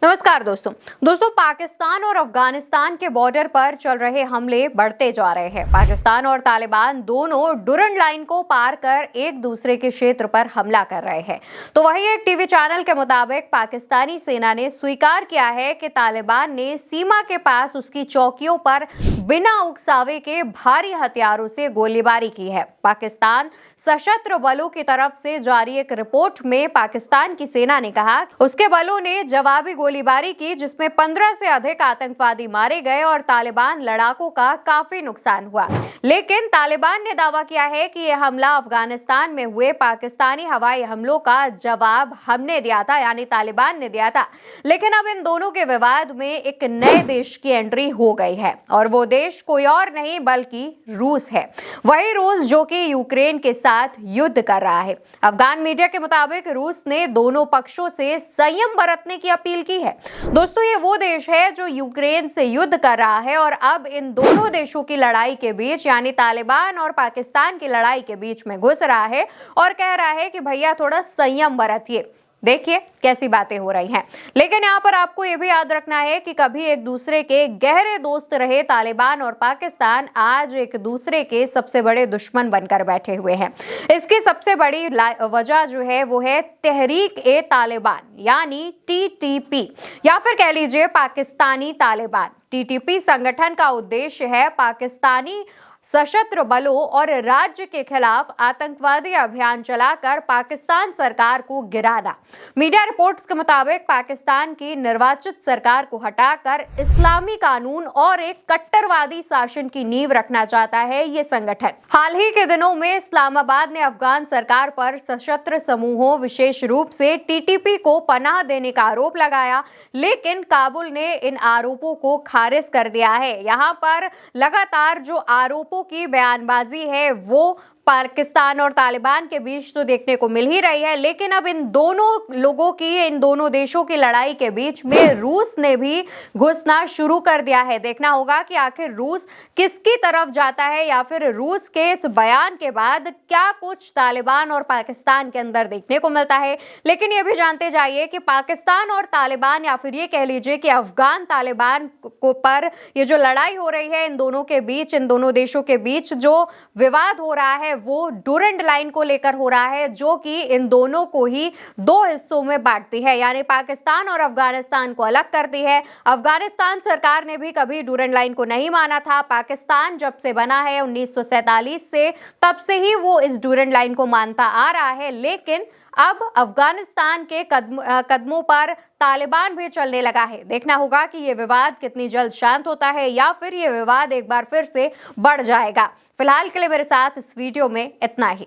नमस्कार दोस्तों पाकिस्तान और अफगानिस्तान के बॉर्डर पर चल रहे हमले बढ़ते जा रहे हैं। पाकिस्तान और तालिबान दोनों डुरंड लाइन को पार कर एक दूसरे के क्षेत्र पर हमला कर रहे हैं। तो वही एक टीवी चैनल के मुताबिक पाकिस्तानी सेना ने स्वीकार किया है कि तालिबान ने सीमा के पास उसकी चौकियों पर बिना उकसावे के भारी हथियारों से गोलीबारी की है। पाकिस्तान सशस्त्र बलों की तरफ से जारी एक रिपोर्ट में पाकिस्तान की सेना ने कहा उसके बलों ने जवाबी गोलीबारी की, जिसमें 15 से अधिक आतंकवादी मारे गए और तालिबान लड़ाकों का काफी नुकसान हुआ। लेकिन तालिबान ने दावा किया है कि यह हमला अफगानिस्तान में हुए पाकिस्तानी हवाई हमलों का जवाब हमने दिया था, यानी तालिबान ने दिया था। लेकिन अब इन दोनों के विवाद में एक नए देश की एंट्री हो गई है और वो देश कोई और नहीं बल्कि रूस है। वही रूस जो कि यूक्रेन के साथ युद्ध कर रहा है। अफगान मीडिया के मुताबिक रूस ने दोनों पक्षों से संयम बरतने की अपील की है। दोस्तों, ये वो देश है जो यूक्रेन से युद्ध कर रहा है और अब इन दोनों देशों की लड़ाई के बीच, यानी तालिबान और पाकिस्तान की लड़ाई के बीच में घुस रहा है और कह रहा है कि भैया थोड़ा संयम बरतिए। देखिए कैसी बातें हो रही हैं। लेकिन यहाँ पर आपको ये भी याद रखना है कि कभी एक दूसरे के गहरे दोस्त रहे तालिबान और पाकिस्तान आज एक दूसरे के सबसे बड़े दुश्मन बनकर बैठे हुए हैं। इसकी सबसे बड़ी वजह जो है वो है तहरीक ए तालिबान, यानी टीटीपी, या फिर कह लीजिए पाकिस्तानी तालिबान। टीटीपी संगठन का उद्देश्य है पाकिस्तानी सशस्त्र बलों और राज्य के खिलाफ आतंकवादी अभियान चलाकर पाकिस्तान सरकार को गिराना। मीडिया रिपोर्ट्स के मुताबिक पाकिस्तान की निर्वाचित सरकार को हटाकर इस्लामी कानून और एक कट्टरवादी शासन की नींव रखना चाहता है ये संगठन। हाल ही के दिनों में इस्लामाबाद ने अफगान सरकार पर सशस्त्र समूहों, विशेष रूप से टीटीपी को पनाह देने का आरोप लगाया, लेकिन काबुल ने इन आरोपों को खारिज कर दिया है। यहाँ पर लगातार जो आरोपों की बयानबाजी है वो पाकिस्तान और तालिबान के बीच तो देखने को मिल ही रही है, लेकिन अब इन दोनों देशों की लड़ाई के बीच में रूस ने भी घुसना शुरू कर दिया है। देखना होगा कि आखिर रूस किसकी तरफ जाता है या फिर रूस के इस बयान के बाद क्या कुछ तालिबान और पाकिस्तान के अंदर देखने को मिलता है। लेकिन ये भी जानते जाइए कि पाकिस्तान और तालिबान, या फिर ये कह लीजिए कि अफगान तालिबान को पर ये जो लड़ाई हो रही है इन दोनों के बीच, इन दोनों देशों के बीच जो विवाद हो रहा है वो डुरंड लाइन को लेकर हो रहा है, जो कि इन दोनों को ही दो हिस्सों में बांटती है, यानी पाकिस्तान और अफगानिस्तान को अलग करती है। अफगानिस्तान सरकार ने भी कभी डुरंड लाइन को नहीं माना था। पाकिस्तान जब से बना है 1947 से, तब से ही वो इस डुरंड लाइन को मानता आ रहा है। लेकिन अब अफगानिस्तान के कदमों पर तालिबान भी चलने लगा है। देखना होगा कि ये विवाद कितनी जल्द शांत होता है या फिर ये विवाद एक बार फिर से बढ़ जाएगा। फिलहाल के लिए मेरे साथ इस वीडियो में इतना ही।